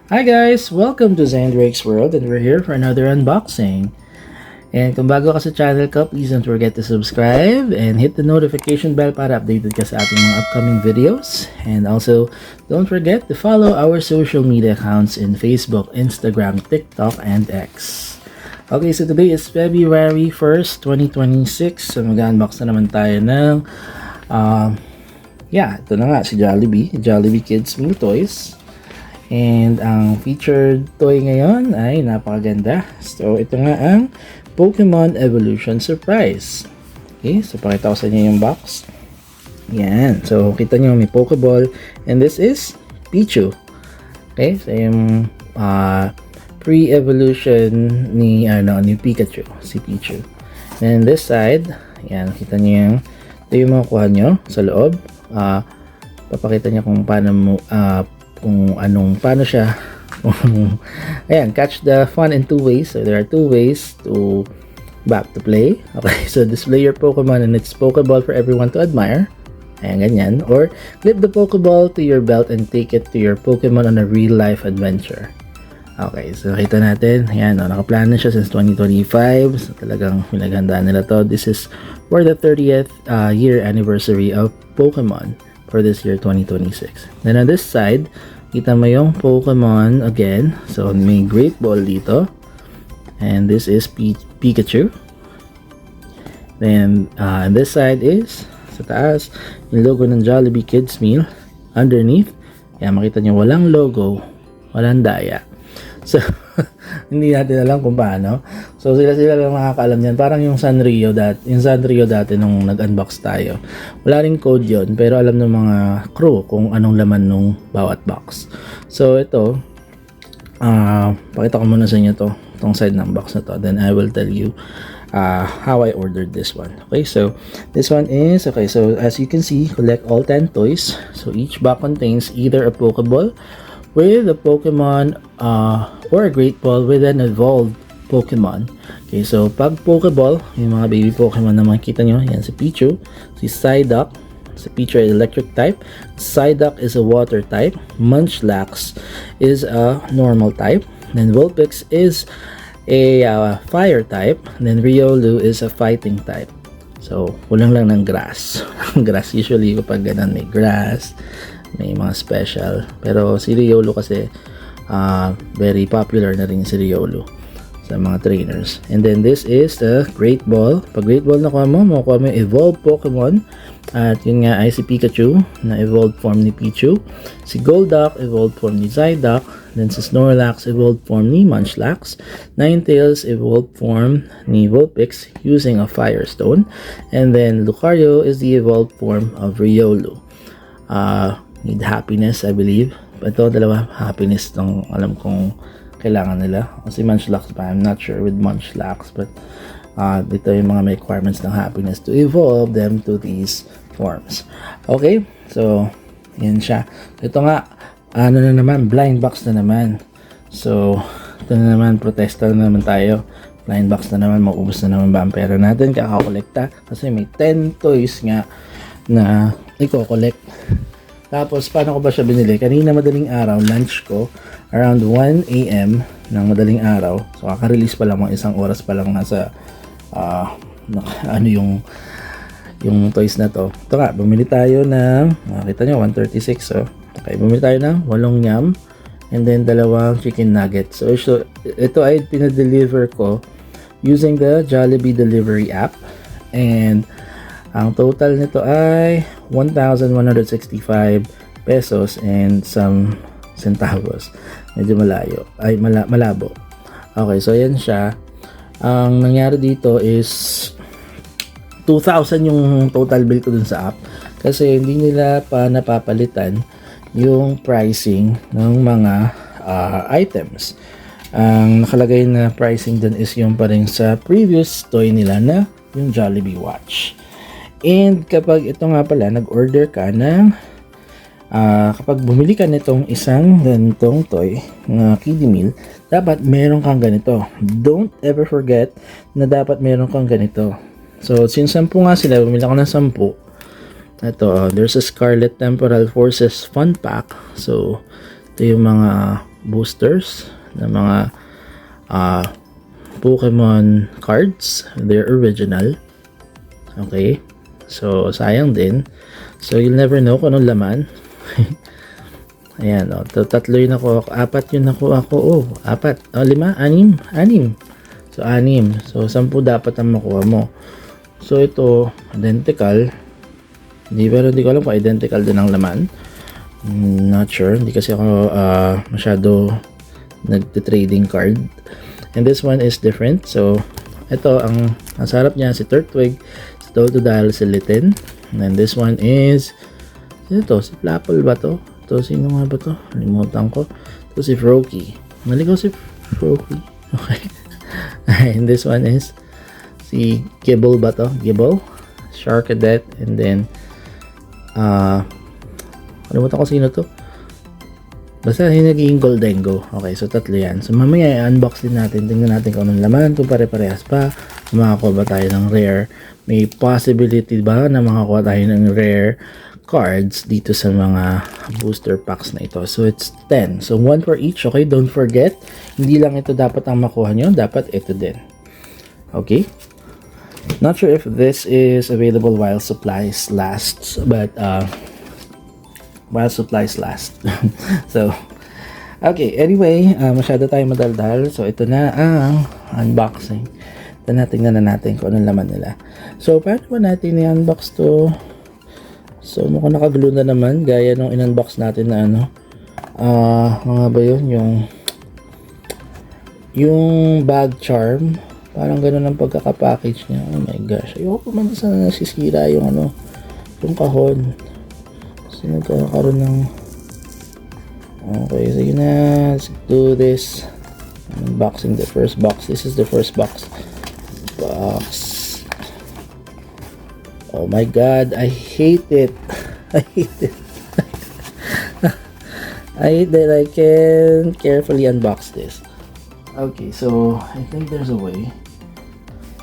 Hi guys! Welcome to Zandrake's World and we're here for another unboxing. And kung bago ka sa channel ko, please don't forget to subscribe and hit the notification bell para updated ka sa ating mga upcoming videos. And also, don't forget to follow our social media accounts in Facebook, Instagram, TikTok, and X. Okay, so today is February 1st, 2026. So mag-unbox na naman tayo ng ito na nga si Jollibee Kids Meal Toys. And ang featured toy ngayon ay napakaganda. So ito nga ang Pokemon Evolution Surprise. Okay, so pakita ko sa inyo yung box. Yan. So kita nyo may Pokeball and this is Pichu. Okay, so yung pre-evolution ni Pikachu, si Pichu. And this side, yan, kita nyo yung ito yung makukuha nyo sa loob. Papakita niya kung paano paano siya ayan, catch the fun in two ways. So there are two ways to back to play. Okay, so display your Pokemon and its Pokeball for everyone to admire. Ayan, ganyan. Or clip the Pokeball to your belt and take it to your Pokemon on a real life adventure. Okay, so kita natin, ayan, nakaplano na siya since 2025. So talagang pinaghandaan nila to. This is for the 30th year anniversary of Pokemon for this year 2026. Then on this side, kita mo yung Pokemon again. So may Great Ball dito. And this is Pikachu. Then on this side is sa taas, yung logo ng Jollibee Kids Meal. Underneath, yan makita nyo walang logo, walang daya. So hindi natin alam kung paano. So sila lang nakakaalam niyan. Parang yung Sanrio dati nung nag-unbox tayo. Wala ring code yon, pero alam ng mga crew kung anong laman nung bawat box. So ito, pakita ko muna sa inyo itong side ng box na to. Then I will tell you how I ordered this one. Okay, so this one is, okay, so as you can see, collect all 10 toys. So each box contains either a Pokeball with a Pokemon or a Great Ball with an evolved Pokemon. Okay, so pag Pokeball, yung mga baby Pokemon na makikita nyo, yan si Pichu, si Psyduck. Si Pichu ay electric type, Psyduck is a water type, Munchlax is a normal type, then Vulpix is a fire type, then Riolu is a fighting type. So kulang lang ng grass. Grass usually kapag ganun may grass, may mga special, pero si Riolu kasi very popular na rin si Riolu sa mga trainers. And then this is the Great Ball. Pag Great Ball nakuha mo, makukuha mo yung evolved Pokemon, at yun nga ay si Pikachu na evolved form ni Pichu, si Golduck evolved form ni Psyduck, then si Snorlax evolved form ni Munchlax, Ninetales evolved form ni Vulpix using a Firestone, and then Lucario is the evolved form of Riolu. Need happiness, I believe. Ito, dalawa happiness tong alam kong kailangan nila. Kasi Munchlax pa, I'm not sure with Munchlax, but dito yung mga may requirements ng happiness to evolve them to these forms. Okay, so yan siya. Ito nga, ano na naman, blind box na naman. So ito na naman, protesta na naman tayo. Blind box na naman, maubos na naman ba ang pera natin, kakakolekta. Kasi may 10 toys nga na i-collect. Tapos, paano ko ba siya binili? Kanina madaling araw, lunch ko, around 1 AM ng madaling araw. So, kaka-release pa lang, mga isang oras pa lang nasa, yung toys na to. Ito nga, bumili tayo ng, makita nyo, 136. So, okay, bumili tayo ng 8 yum, and then 2 chicken nuggets. So, ito ay pinadeliver ko using the Jollibee delivery app. And, ang total nito ay 1,165 pesos and some centavos. Medyo malayo. Ay, malabo. Okay, so yan siya. Ang nangyari dito is 2,000 yung total bill ko dun sa app. Kasi hindi nila pa napapalitan yung pricing ng mga items. Ang nakalagay na pricing dun is yung pa rin sa previous toy nila na yung Jollibee Watch. And kapag ito nga pala, nag-order ka ng kapag bumili ka nitong isang ganitong toy na kiddie meal, dapat meron kang ganito. Don't ever forget na dapat meron kang ganito. So, since 10 nga sila, bumili ako ng 10. Ito, there's a Scarlet Temporal Forces Fun Pack. So, ito yung mga boosters ng mga Pokemon cards. They're original. Okay. So, sayang din. So, you'll never know kung anong laman. Ayan, tatlo yun ako. 4 yun ako. Oh, 4. 5. 6. So, 6. So, 10 dapat ang makuha mo. So, ito, identical. Pero hindi ko alam kung identical din ang laman. Not sure. Hindi kasi ako masyado nagte-trading card. And this one is different. So, ito, ang sarap niya, si Turtwig, si Totodile, si Litten. And then this one is, ito, si Flapple ba to? Ito, sino nga ba to? Limutan ko. Ito si Froakie. Mali ko si Froakie. Okay. And this one is si Gibble ba to? Gibble, Sharkadet, and then kalimutan ko sino to. Basta yung naging Goldengo. Okay, so tatlo yan. So mamaya i-unbox din natin. Tingnan natin kung anong laman, kung pare-parehas pa. Makakuha ba tayo ng rare? May possibility ba na makakuha tayo ng rare cards dito sa mga booster packs na ito? So it's 10. So 1 for each. Okay, don't forget. Hindi lang ito dapat ang makuha nyo. Dapat ito din. Okay. Not sure if this is available while supplies lasts. But while supplies last. So, okay. Anyway, masyado tayo madaldal. So, ito na ang unboxing. Tingnan na natin kung anong laman nila. So, paano ba natin i-unbox to? So, mukhang nakaglue na naman. Gaya nung in-unbox natin na ano. Mga ba yun? Yung bag charm. Parang ganun ang pagkakapackage niya. Oh my gosh. Ayoko pa man sa nasisira yung ano. Yung kahon. So, nagkakaroon ng... Okay, sige na. Let's do this. Unboxing the first box. This is the first box. Oh my god, I hate it. I hate it. I hate that I can carefully unbox this. Okay, so I think there's a way.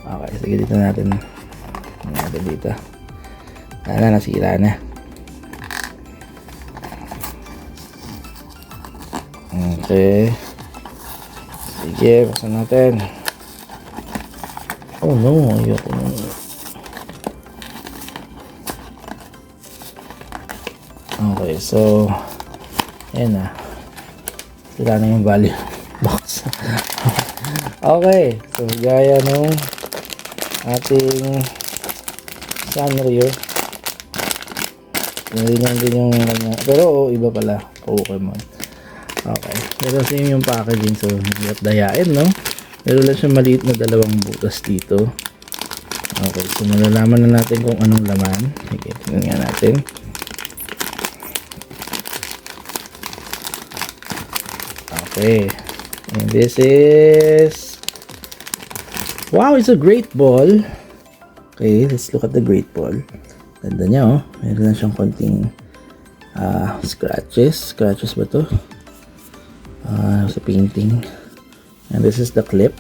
Okay, sige dito natin. Dito. Nasira na. Okay. Sige, buksan natin. Oh no, ayoko na. Okay, so ayan na. Sila na yung value box. Okay, so gaya nung ating Sanrio. Narinig din yung pero iba pala Pokemon. Okay, pero same yung packaging, so hirap dayain, no? Meron lang siya maliit na dalawang butas dito. Okay, so malalaman na natin kung anong laman. Sige, tingnan nga natin. Okay, and this is... Wow, it's a great ball. Okay, let's look at the great ball. Ganda niya, oh. Meron lang siyang konting scratches. Scratches ba to? Sa painting. And this is the clip.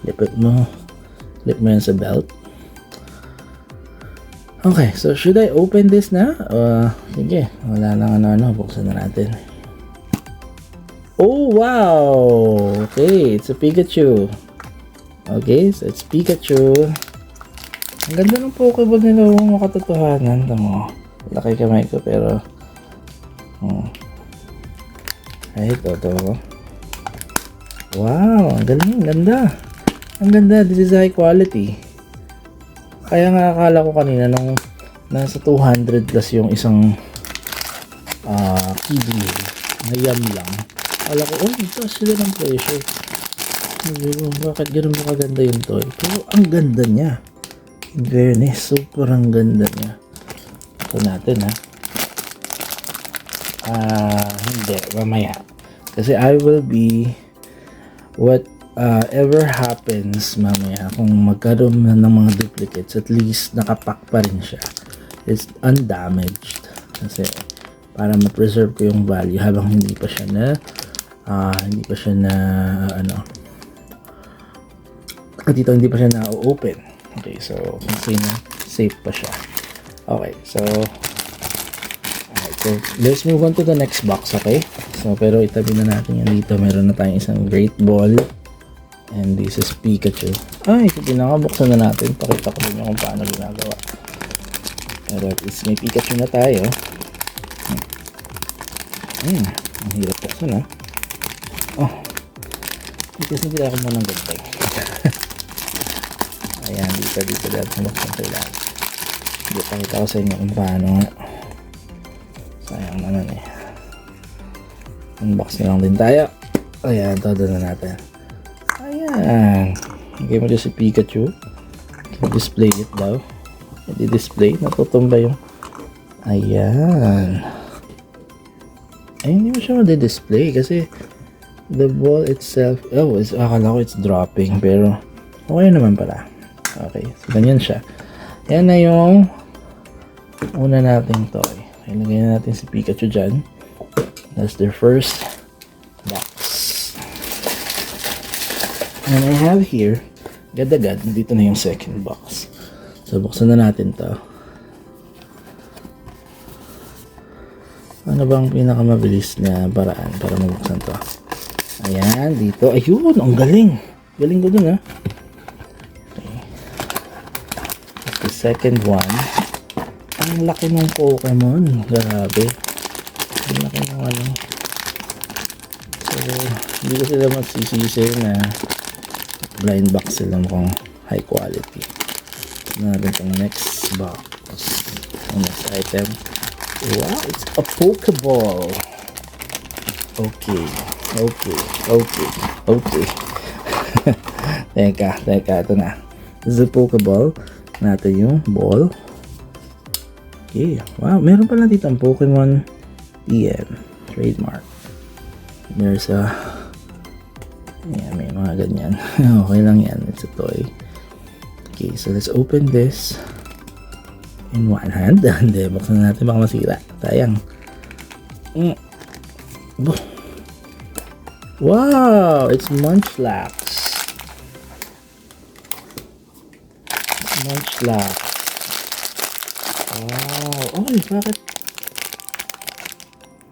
Clip mo yan sa belt. Okay, so should I open this na? Sige, wala lang ano, buksan na natin. Oh, wow! Okay, it's a Pikachu. Okay, so it's Pikachu. Ang ganda ng Pokeball nila, mga katotohanan. Tama, laki kamay ko, pero ay, ito. Wow, ang galing, ganda. Ang ganda, this is high quality. Kaya nga akala ko kanina nung nasa 200 plus yung isang keyblade na yam lang. Akala ko, oh, ito sila ng pressure. Bakit ganun ba kaganda yung toy? Pero ang ganda niya. In fairness, super ang ganda niya. Ito natin, ha. Hindi, mamaya. Kasi I will be whatever happens mamaya, kung magkaroon na ng mga duplicates, at least nakapack pa rin siya. It's undamaged. Kasi para ma-preserve ko yung value habang hindi pa siya na hindi pa siya na-open. Okay, so kasi na safe pa siya. Okay, so alright, So, let's move on to the next box, okay? So, pero itabi na natin yan dito. Meron na tayong isang Great Ball. And this is Pikachu. Ay, ito pinakabuksan na natin. Pakita ko din kung paano ginagawa. Pero at least may Pikachu na tayo. Ang hirap buksan, ha? Oh. Kasi hindi ako muna ng gantay. Ayan, dito dahil buksan ko lang. Hindi, pakita ko sa inyo kung paano nga. Sayang naman eh. Unbox na lang din tayo. Ayan, todo na natin. Ayan. Lagay mo dyan si Pikachu. Display it daw. I-display. Natutumba yung... Ayan. Ay, hindi mo siya ma-display kasi the ball itself... Oh, akala ko it's dropping. Pero okay naman pala. Okay. So, ganyan siya. Yan na yung una nating toy. Ilagay na natin si Pikachu dyan. That's their first box. And I have here, agad-agad, dito na yung second box. So, buksan na natin to. Ano bang pinakamabilis na paraan para mabuksan to? Ayan, dito. Ayun, ang galing. Galing ko dun, ha? Okay. That's the second one. Ang laki ng Pokemon. Grabe. Ang laki ng ano. So, hindi ko sila magsisisi na blind box sila mukhang high quality. Natin itong next box. Ang next item. Wow, it's a Pokeball. Okay. Teka. Ito na. This is a Pokeball. Natin yung ball. Okay. Wow, meron pala dito ang Pokemon TM trademark. There's a may mga ganyan. Okay lang yan. It's a toy. Okay, so let's open this in one hand. Hindi, buksan na natin baka masira. Sayang. Wow! It's Munchlax. Wow. Oy, bakit?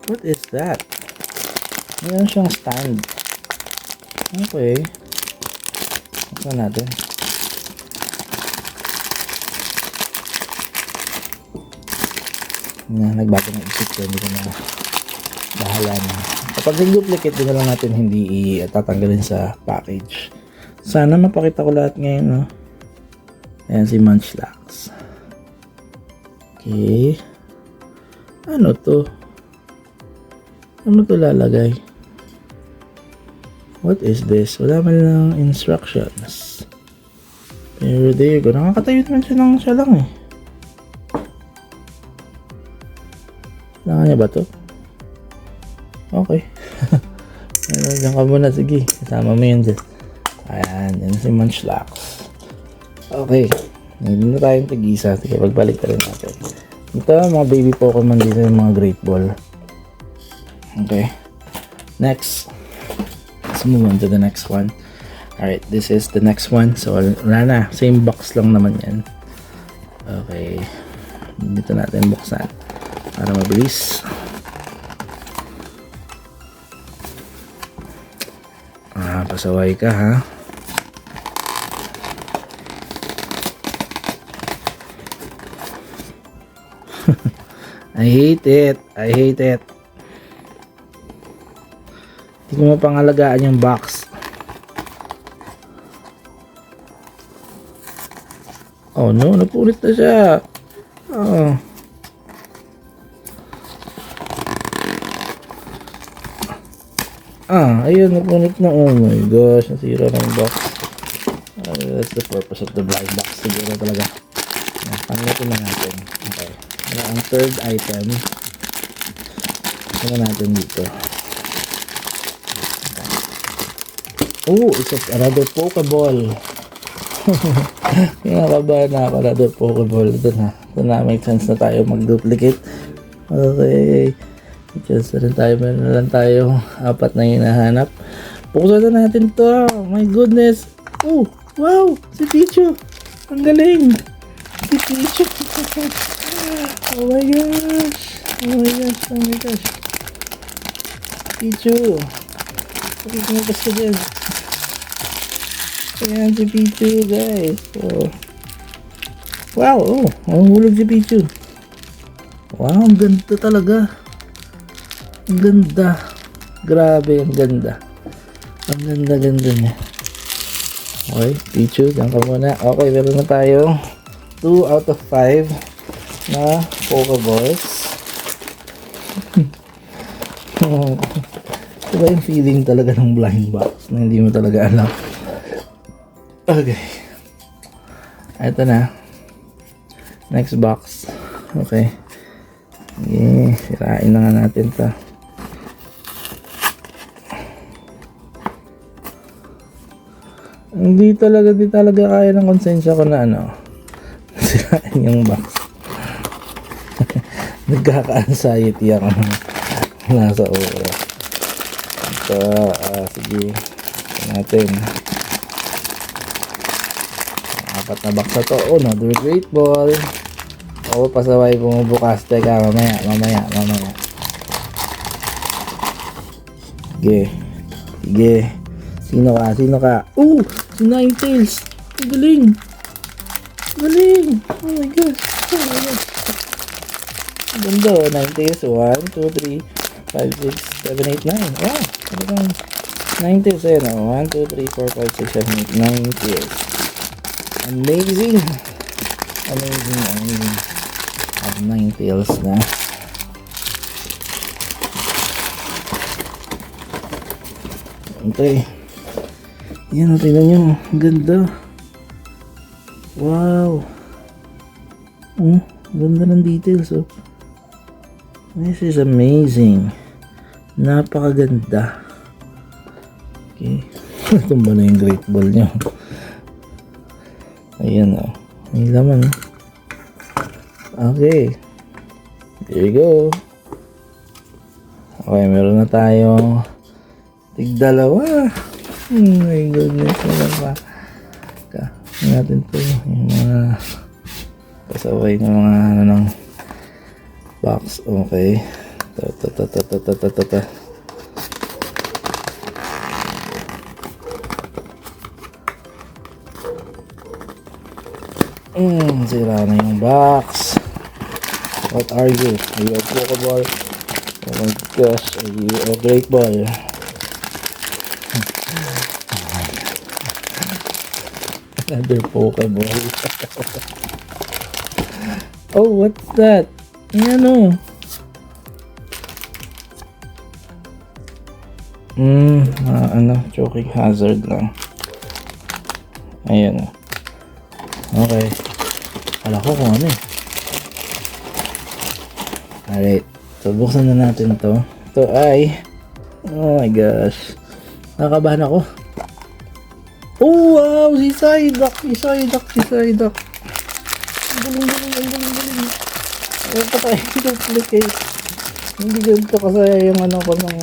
What is that? Meron siyang stand. Okay. Buksan natin. Nagbago ng isip ko. Hindi ko na bahala na. Kapag nag-duplicate, din na lang natin hindi tatanggalin sa package. Sana mapakita ko lahat ngayon, no? Ayan si Munchlax. Okay. Ano to? Ano to lalagay? What is this? Wala man lang instructions. Pero there you go. Nakakatayo naman siya ng siya lang eh. Kailangan niya ba to? Okay. Diyan ka muna. Sige. Kasama mo yun dyan. Ayan. Yan si Munchlax. Okay. Hindi na tayong tig-isa. Sige, pagbalik na rin natin. Ito, mga baby Pokemon dito, yung mga Great Ball. Okay. Next. Let's move on to the next one. Alright, this is the next one. So, wala na. Same box lang naman yan. Okay. Dito natin buksan. Para mabilis. Pasaway ka, ha? I hate it. Hindi ko mapangalagaan yung box. Oh no, napulit na siya. Oh. Ayun, napunit na. Oh my gosh, nasira na yung box. That's the purpose of the blind box. Siguro talaga. Pangalatin na natin. Okay. Ang third item. Ano natin dito? Oh, it's another Pokeball. Kinakabahan na ako, another Pokeball. Ito na, make sense na tayo mag-duplicate. Okay. Just na rin tayo, meron na lang tayo 4 na hinahanap. Buksan na natin to. My goodness. Oh, wow, si Pichu. Ang galing. Si Pichu. Oh my gosh. Oh my gosh, oh my gosh. Pichu. Bakit kumabas ka dyan? Ayan si Pichu, guys. Oh. Wow, oh. Ang hulog si Pichu. Wow, ang ganda talaga. Ang ganda. Grabe, ang ganda. Ang ganda-ganda niya. Okay, Pichu, dyan ka muna. Okay, meron na tayo 2 out of 5 na Pokeballs. Diba yung feeling talaga ng blind box na hindi mo talaga alam. Okay. Ito na. Next box. Okay. Okay, sirain na nga natin ito. Hindi talaga kaya ng konsensya ko na ano. Sirain yung box. Nagkaka-anxiety ako nasa ulo. Ito, sige. Ito natin. Apat na box na to. Oh, another great ball. Oo, pasaway bumubukas. Teka, mamaya. Sige. Sino ka? Oh! Si Ninetales! Ang galing! Oh my gosh! Ang ganda oh. Ninetales. 1, 2, 3, 5, 6, 7, 8, 9. Wow! Talagang Ninetales. Ayan oh. 1, 2, 3, 4, 5, 6, 7, 8, 9 Amazing! At Ninetales na. Okay. Yan, tingnan nyo. Ang ganda. Wow. Ganda ng details. Oh. This is amazing. Napakaganda. Okay. Tumba na yung great ball nyo. Ayan o. May laman. Okay. There you go. Okay, meron na tayong tig-dalawa. Oh my goodness. Wala pa. Natin to. Yung mga pasaway ng mga ano ng box. Okay. Ta. Sira na yung box. What are you? Are you a Pokeball? Oh my gosh. Are you a great ball? Another Pokeball. Oh, what's that? Ayan o. Choking hazard lang. Ayan o. Okay. Kala ko kung ano eh. Alright. So, buksan na natin to. Ito ay... Oh my gosh. Nakakabahan ako. Oh wow! Si Psyduck! Ang galing. Ano pa tayo duplicate? Hindi ganito kasi yung ano ko nung...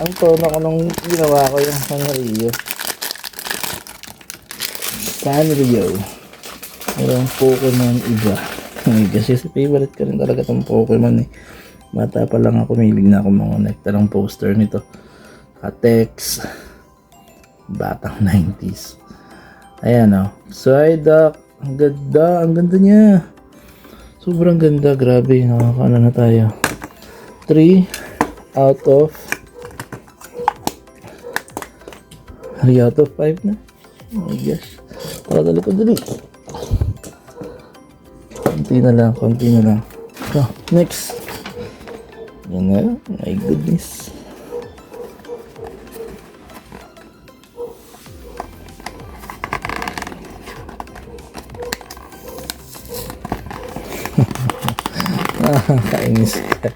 Ang tono ko nung ginawa ko yung Sanrio. Merong Pokemon iba. Kasi favorite ko rin talaga itong Pokemon eh. Bata pa lang ako, mahilig na ako mangonekta ng poster nito. Katex. Batang 90s. Ayan o. Psyduck. Ang ganda niya. Sobrang ganda. Grabe. Nakakaano na tayo. 3 out of 5 na. Oh my gosh. Dali. Konti na lang. Oh, next. Yan na. My goodness. Kainis ka.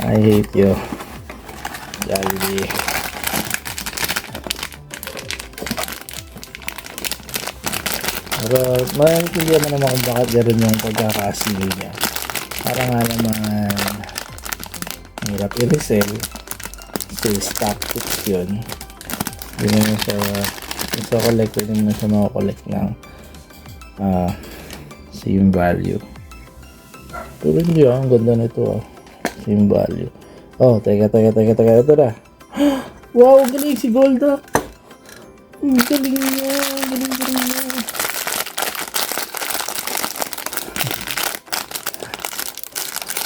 I hate you. Jollibee. Pero maintindihan mo naman kung bakit gano'n yung pagkakasili niya. Para nga naman hirap i-resell. So stock tips yun. Hindi naman siya sa collector, hindi naman siya makakollect ng same value. Pero hindi ang ganda nito Same value. Oh, teka. Ito na. Wow, galing si Golduck. Galing niya. Galing.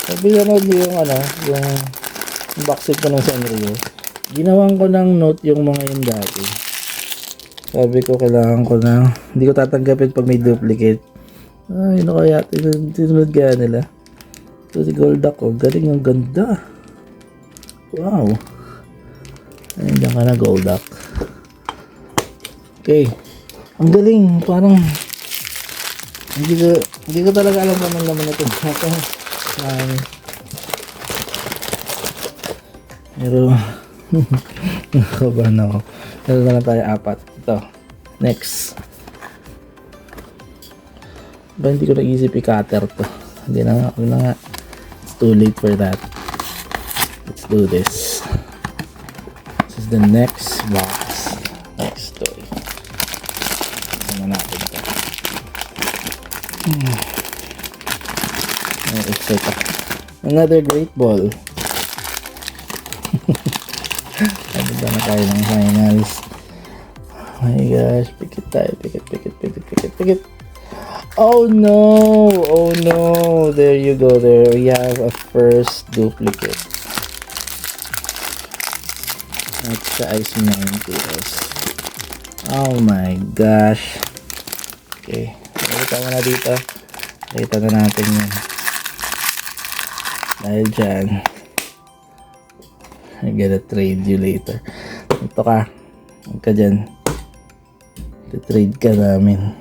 Sabi nanood niyo yung box set ko ng Sanrio. Ginawan ko ng note yung mga yun dati. Sabi ko, kailangan ko na, hindi ko tatanggapin pag may duplicate. Ay, ano kaya, tinunod kaya nila. So, si Golduck, galing, ang ganda. Wow. Ayun, dyan ka na, Golduck. Okay. Ang galing, parang, hindi ko talaga alam naman ito. Pero, nakabahan ako. Meron na lang tayo 4. Ito. Next. Ba, hindi ko naisip i-cutter to. Hindi na nga. It's too late for that. Let's do this. This is the next box. Next toy. Ano natin ito. Excited ako. Another great ball. Ano ba na tayo ng finals? Oh my gosh, pikit tayo, pikit. Oh no! There you go, there we have a first duplicate. That's the Ice Tails. Oh my gosh. Okay, nakita mo na dito. Nakita na natin yun. Dahil dyan, I'm gonna trade you later. Ito ka. Huwag ka dyan. Trade ka namin.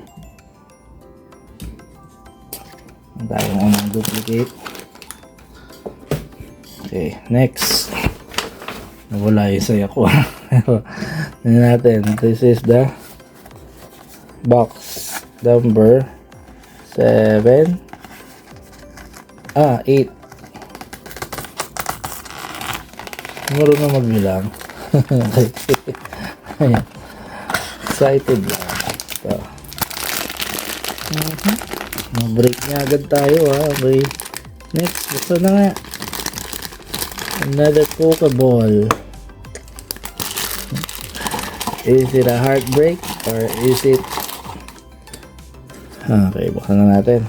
Ang tayong unang duplicate. Okay, next. Nawala yung saya ko. Ano natin? This is the box number 7. 8. Marunong magbilang. Ayan. Excited lang. Ito. Break niya agad tayo Okay. Next. Gusto na nga. Another Pokeball. Is it a heartbreak? Or is it... Okay. Buksan na natin.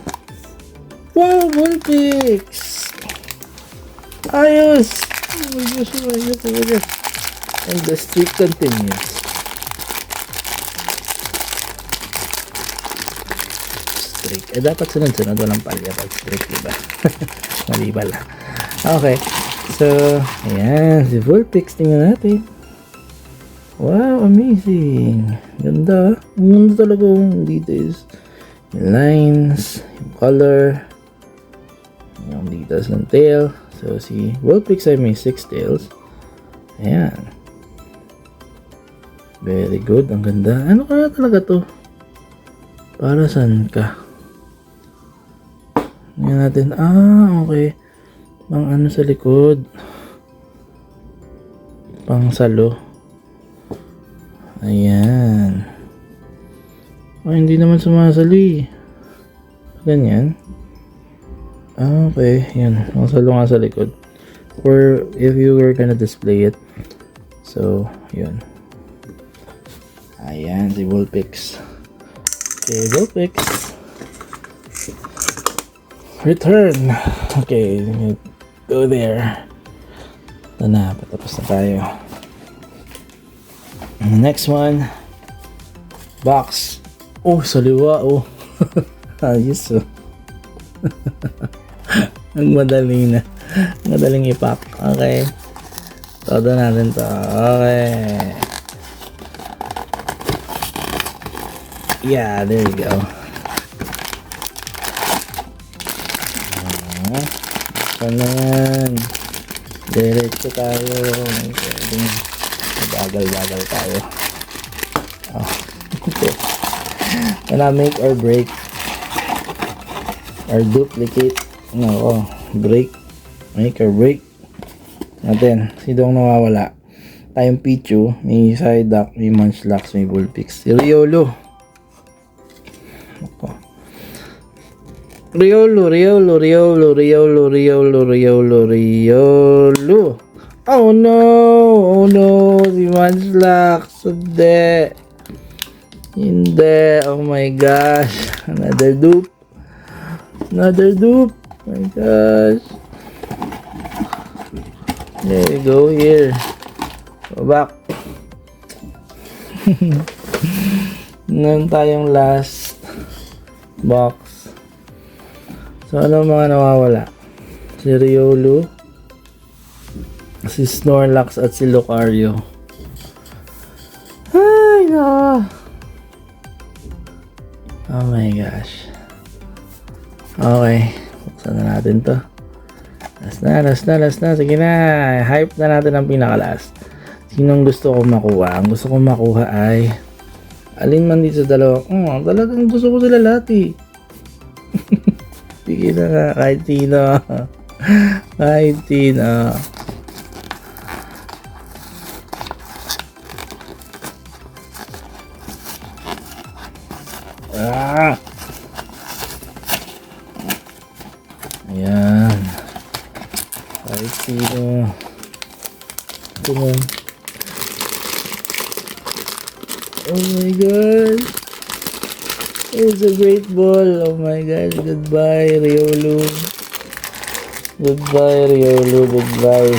Wow! Vulpix! Ayos! Oh my gosh. And the streak continues. Streak. Dapat sunod-sunod. Walang palya pag streak, diba? Mali pala. Okay. So, ayan. Si Vulpix. Tingnan natin. Wow, amazing. Ganda. Ang ganda talaga yung details. Yung lines. Yung color. Yung details ng tail. So, si Vulpix ay may 6 tails. Ayan. Very good. Ang ganda. Ano kaya talaga to? Para saan ka? Tingnan natin. Okay. Pang ano sa likod. Pang salo. Ayan. Hindi naman sumasali. Ganyan. Okay. Yan. Pang salo nga sa likod. Or if you were gonna display it. So, yun. Ayan, si Vulpix. Okay, Vulpix. Return. Okay, go there. Ito na, patapos na tayo. Next one. Box. Oh, saliwa. Oh. Ayos oh. Ang madali na. Madaling ipak. Okay. Todo natin to. Okay. Yeah, there you go. Kanan. Diretso tayo. Bagal-bagal tayo. Okay. Wala make or break. Or duplicate. No, break. Make or break. Natin. Sidong nawawala. Tayong Pichu. May Psyduck. May Munchlax. May Vulpix. Si Riolo. Riolu. Oh no, si Munchlax. Hindi, oh my gosh. Another dupe. My gosh. There you go here. Go back. Ngayon tayong last box. So, ano mga nawawala? Si Riolu, si Snorlax, at si Lucario. Ay, no. Oh my gosh. Okay. Buksan na natin to. Last na. Sige na. Hype na natin ang pinaka-last. Sinong gusto kong makuha? Ang gusto kong makuha ay alin man dito sa dalawa. Talagang gusto ko sila lahat eh. Sige na nga. Kahit sino. Ayan. Kahit sino. Come on. Oh my god. It's a great ball. Oh my god. Goodbye, Riolu. Goodbye.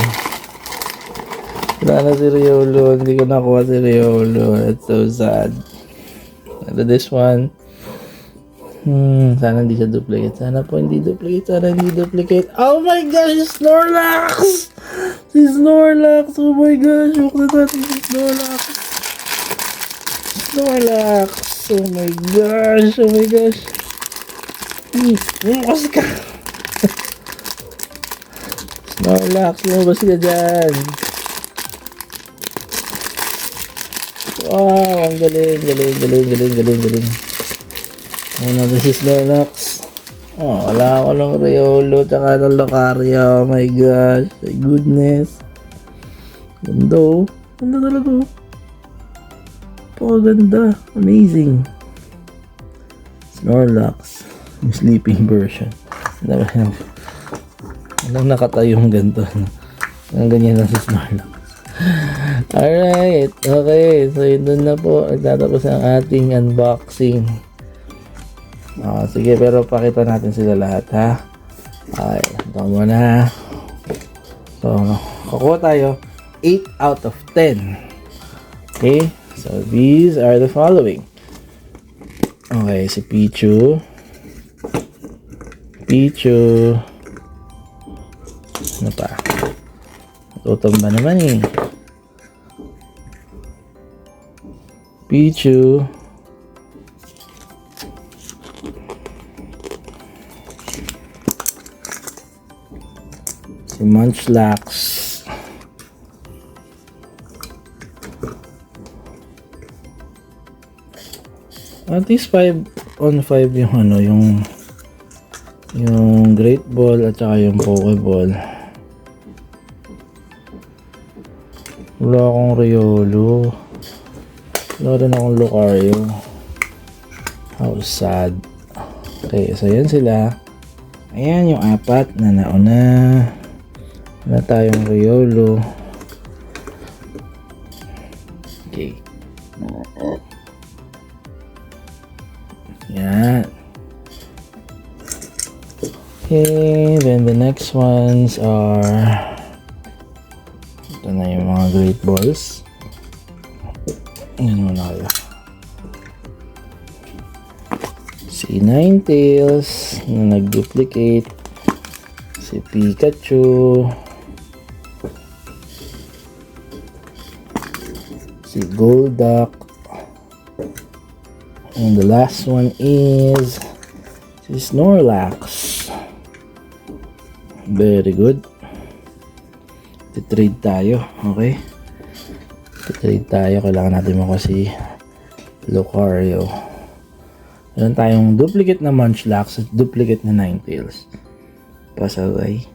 Wala na si Riolu. Hindi ko nakuha si Riolu. That's so sad. Pero this one. Sana hindi siya duplicate. Sana hindi duplicate. Oh my gosh! Snorlax! Si Snorlax! Oh my gosh! Huwag na natin si Snorlax! Oh my gosh! Lumabas ka! Snorlax! Lumabas ka dyan! Wow! Ang galing! Una ba si Snorlax? Wala ako ng Riolu tsaka ng Lucario. Oh my gosh. My goodness. Ganda talaga. Ganda. Amazing. Snorlax. Yung sleeping version. Walang nakatayong ganito. Ang ganyan lang si Snorlax. Alright. Okay. So yun na po. Nagtatapos ang ating unboxing. Sige, pero pakita natin sila lahat, ha? Okay, ito muna. So, kukuha tayo 8 out of 10. Okay, so these are the following. Okay, si Pichu. Ano pa? Tutong ba naman eh? Pichu. Si Munchlax. At least 5 on 5 yung yung Great Ball at saka yung Pokeball. Wala akong Riolu. Wala rin akong Lucario. How sad. Okay, so yan sila. Ayan yung 4 na nauna. Wala tayong Riolu. Okay. Yan. Okay, then the next ones are ito na yung mga Great Balls. Yan muna kayo. Si Ninetales na nag-duplicate. Si Pikachu. Si Golduck. And the last one is si Snorlax. Very good. Titrade tayo. Okay. Titrade tayo. Kailangan natin mo kasi Lucario. Meron tayong duplicate na Munchlax at duplicate na Ninetales. Pasaway.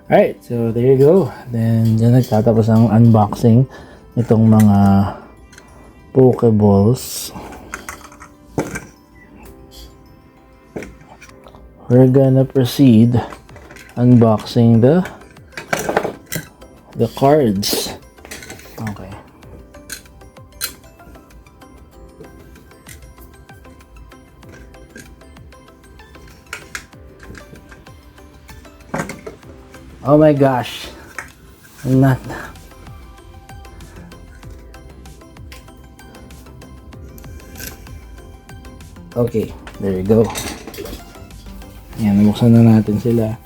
Alright, so there you go. Then, dyan nagtatapos ang unboxing itong mga Pokeballs. we're gonna proceed unboxing the cards. Okay. Oh my gosh. I'm not. Okay, there you go. Ayan, nabuksan na natin sila.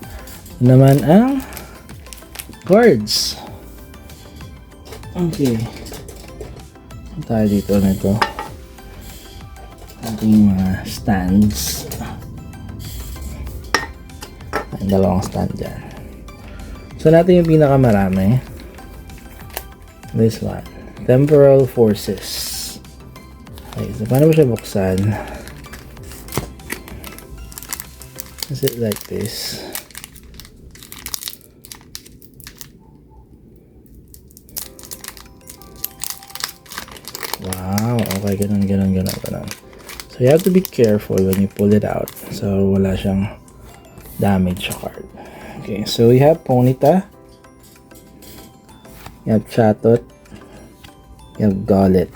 Ito naman ang cards. Okay. Tayo dito nito. Ating mga stands. Ang dalawang stand dyan. So natin yung pinakamarami. This one. Temporal Forces. Okay, so paano ba siya buksan? Is it like this? Wow, okay, ganun. So you have to be careful when you pull it out. So wala siyang damage sa card. Okay, so we have Ponyta. You have Chatot. You have Golett.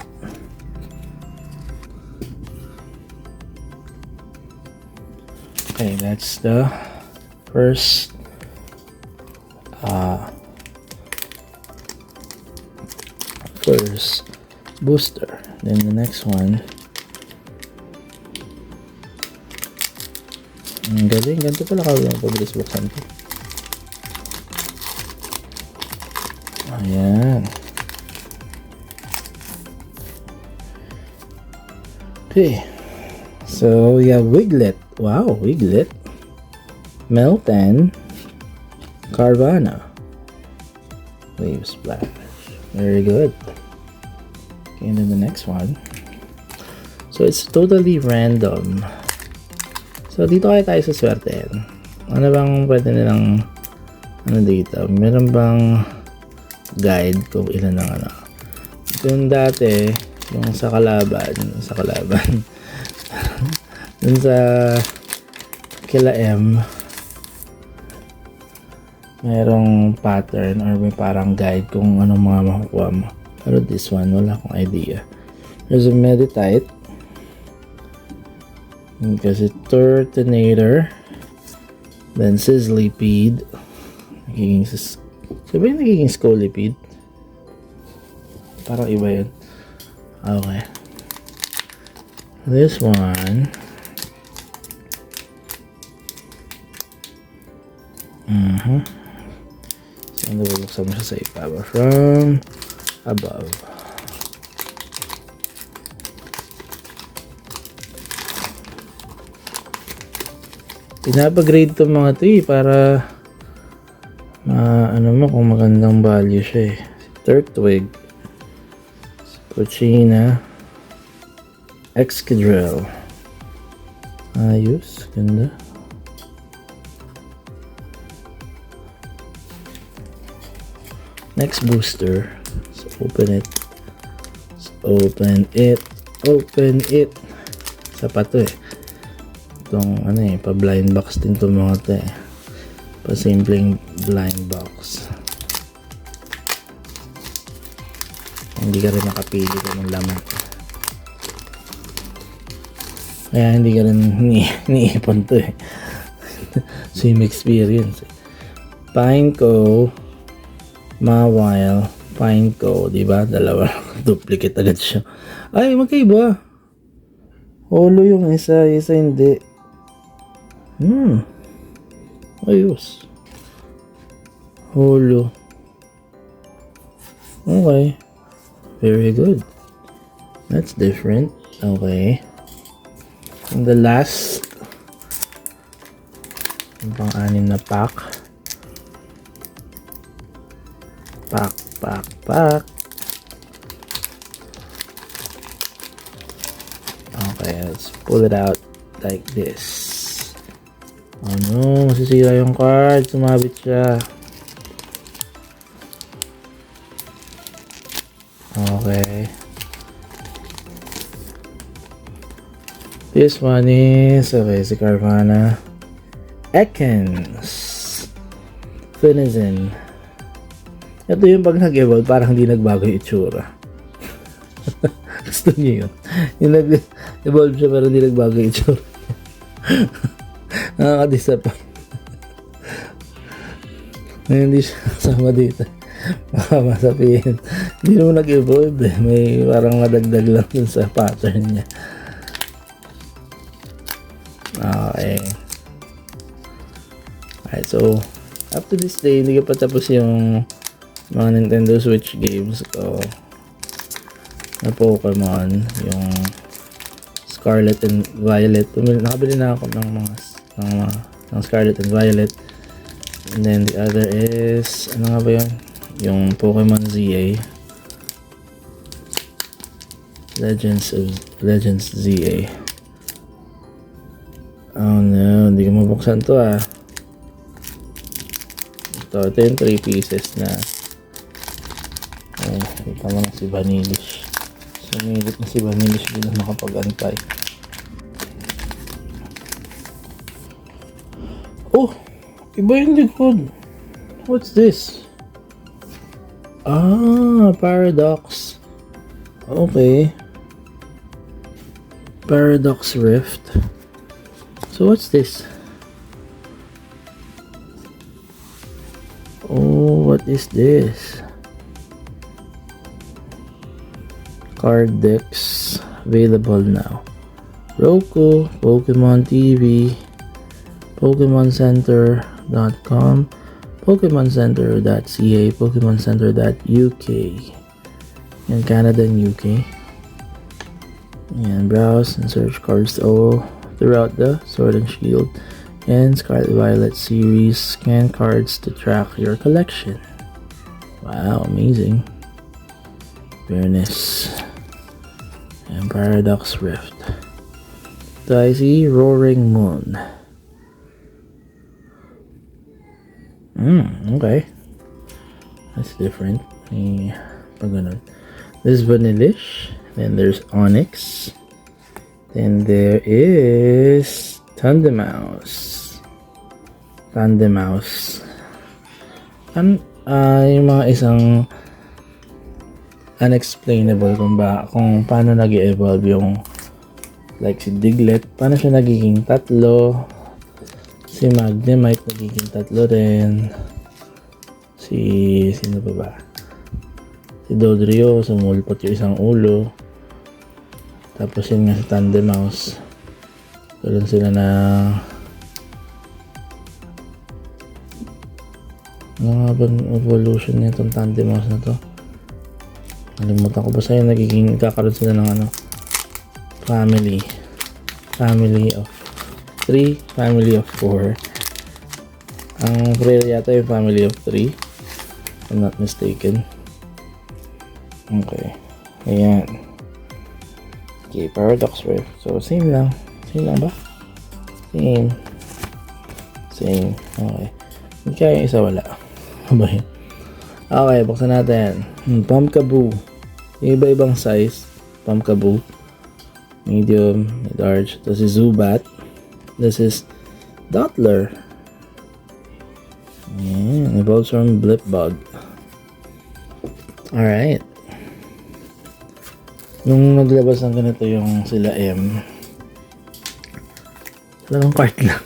Okay, that's the first booster. Then the next one. Ang galing, ganito pala kawin ang pabilis buksan ko. Ayan. Okay. So we have Wiglet. Wow, Wiglet. Meltan. Carvana. Wave Splash. Very good. Okay, and then the next one. So it's totally random. So dito kaya tayo sa swerte. Ano bang pwede nilang dito? Meron bang guide kung ilan ang ano? Yung dati, yung sa kalaban. Dun sa kila M, merong pattern or may parang guide kung anong mga makukuha mo. Pero this one, wala akong idea. There's a Meditite. Kasi Turtonator. Then Sizzlipede. Sabi yung nagiging Scolipede? Parang iba yun. Okay. This one. So, nabubuksan mo siya sa ibaba from above. Pinapagrade itong mga ito para ano mo kung magandang value siya eh. Turtwig, Pochina, Excadrill. Ayos, ganda. Next booster. So open it. Open it. Sapat to eh. Itong ano eh, pa blind box din itong mga to eh. Pa simpleng blind box. Hindi ka rin nakapili kung ng laman. Kaya hindi ka rin niipon to eh. Same experience eh. Pineco, Mawile, Pineco, diba? Dalawa. Duplicate agad siya. Ay, magkaiba. Holo yung isa hindi. Ayos. Holo. Okay. Very good. That's different. Okay. And the last pang-anim na pack. Pack. Okay, let's pull it out like this. Oh no, masisira yung card. Sumabit siya. Okay. This one is, okay, si Carvana. Ekans. Finizen. Ito yung pag nag-evolve, parang hindi nagbago yung itsura. Gusto niyo yun? Yung nag-evolve siya, pero hindi nagbago yung itsura. Nakaka-disappoint. Hindi siya kasama dito. Baka masabihin, hindi naman nag-evolve eh. May parang madagdag lang dun sa pattern niya. Okay. Alright, so up to this day, hindi ko pa tapos yung mga Nintendo Switch games ko na Pokemon, yung Scarlet and Violet. Nakabili na ako ng Scarlet and Violet. And then the other is, ano nga ba yun? Yung Pokemon ZA. Legends ZA. Oh no, hindi ko mabuksan to ah. Ito yung 3 pieces na. Ay, kita mo na si Vanillish. Sumilit na si Vanillish, hindi na makapag-antay. Oh! Iba yung likod. What's this? Ah, Paradox. Okay. Paradox Rift. So what's this? Oh, what is this? Card decks available now. Roku, Pokemon TV, PokemonCenter.com, PokemonCenter.ca, PokemonCenter.uk. In Canada and UK. And browse and search cards all throughout the Sword and Shield and Scarlet Violet series. Scan cards to track your collection. Wow, amazing. Very nice. And Paradox Rift. So I see Roaring Moon. Okay. That's different. This is Vanillish. Then there's Onyx. Then there is Tandemaus. Yung mga isang unexplainable kung paano nag-evolve yung like si Diglett, paano siya nagiging tatlo, si Magnemite nagiging tatlo rin, sino pa ba? Si Dodrio, sumulpot yung isang ulo. Tapos yun nga si Tandemaus. Karoon sila na ano nga ba evolution nitong Tandemaus na to? Nalimutan ko ba sa'yo, kakaroon sila ng ano, family of 3, family of 4. Ang rare yata yung family of 3, if I'm not mistaken. Okay, ayan. Okay, Paradox Rift. So, same lang. Same lang ba? Same. Okay. Hindi kaya yung isa wala. Abay. Okay, buksan natin. Pumpkaboo. Yung iba-ibang size. Pumpkaboo. Medium, large. This is Zubat. This is Dottler. Ayan. Evolves from Blipbug. Alright. Nung naglabas ng ganito yung sila M, talagang cart lang.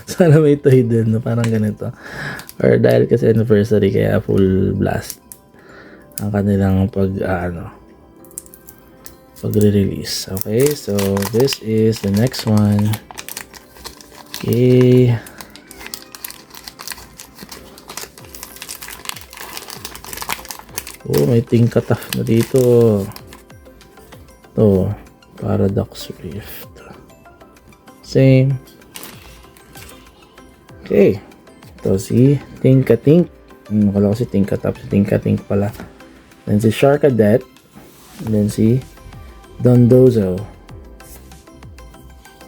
Sana may toy din na parang ganito. Or dahil kasi anniversary, kaya full blast ang kanilang pag-release. Okay, so this is the next one. Okay. Oh, may Tinkataf na dito. Ito, Paradox Rift. Same. Okay. Ito si Tinkatink. Akala ko si Tinkataf. Si Tinkatink pala. Then si Sharkadet. And then si Dondozo.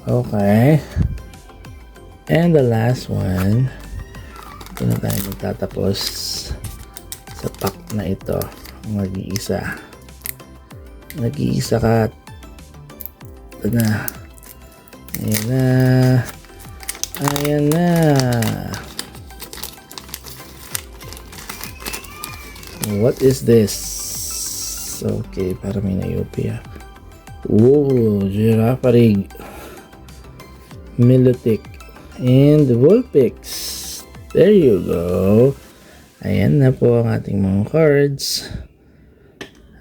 Okay. And the last one. Ito na tayo magtatapos sa pack na ito. Nag-iisa ka Ito na. Ayan na. Ayan na. What is this? Okay, para may na-UP. Whoa, Girafarig, Milotic, and Vulpix. There you go. Ayan na po ang ating mga cards.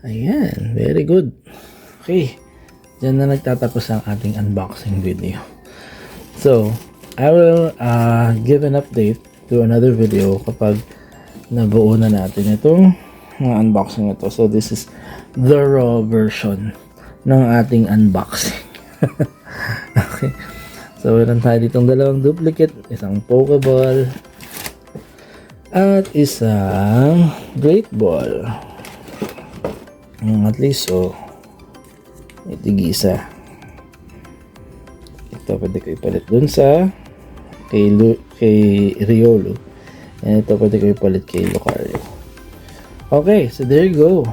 Ayan, very good. Okay, dyan na nagtatapos ang ating unboxing video. So, I will give an update to another video kapag nabuo na natin itong mga unboxing ito. So, this is the raw version ng ating unboxing. Okay. So, meron tayo ditong dalawang duplicate, isang Pokeball, at isang Great Ball. At least, so, itigisa. Ito, pwede ko ipalit dun sa kay Riolo. And ito, pwede ko ipalit kay Lucario. Okay, so there you go.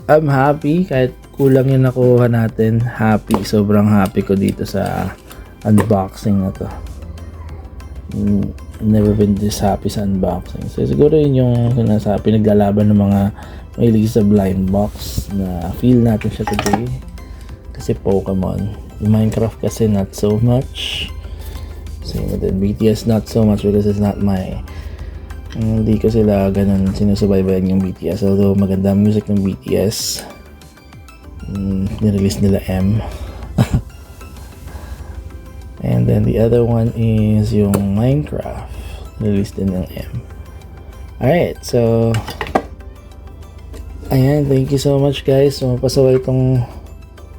I'm happy. Kahit kulang yung nakuha natin, happy. Sobrang happy ko dito sa unboxing na to. Never been this happy sa unboxing. So siguro yun yung pinaglalaban ng mga mahilig sa blind box na feel natin siya today. Kasi Pokemon. Minecraft kasi not so much. Same with BTS, not so much because it's not my... Hindi ko sila ganun sinusubaybayan yung BTS. Although maganda music ng BTS. Nirelease nila M. And then the other one is yung Minecraft. Nirelease din ng M. Alright, so... Ayan, thank you so much guys. So, mapasaway itong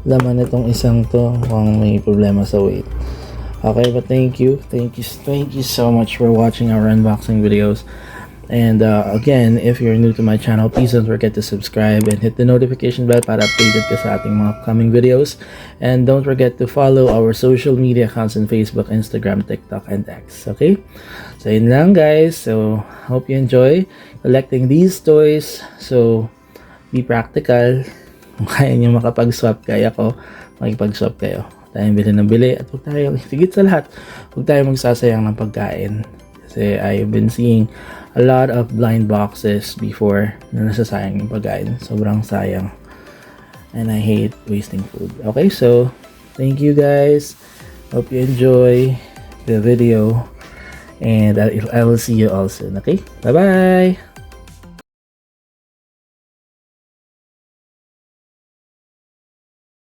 laman itong isang to kung may problema sa weight. Okay, but thank you so much for watching our unboxing videos. And again, if you're new to my channel, please don't forget to subscribe and hit the notification bell para updated ka sa ating mga upcoming videos. And don't forget to follow our social media accounts on Facebook, Instagram, TikTok, and X. Okay? So yun lang guys. So hope you enjoy collecting these toys. So be practical. Kung kaya nyo makapag-swap, kaya ko makipag-swap kayo. Tayong bili ng bili at huwag tayo, higit sa lahat, huwag tayo magsasayang ng pagkain. Kasi I've been seeing a lot of blind boxes before na nasasayang yung pagkain. Sobrang sayang. And I hate wasting food. Okay, so thank you guys. Hope you enjoy the video. And I will see you all soon. Okay, bye-bye!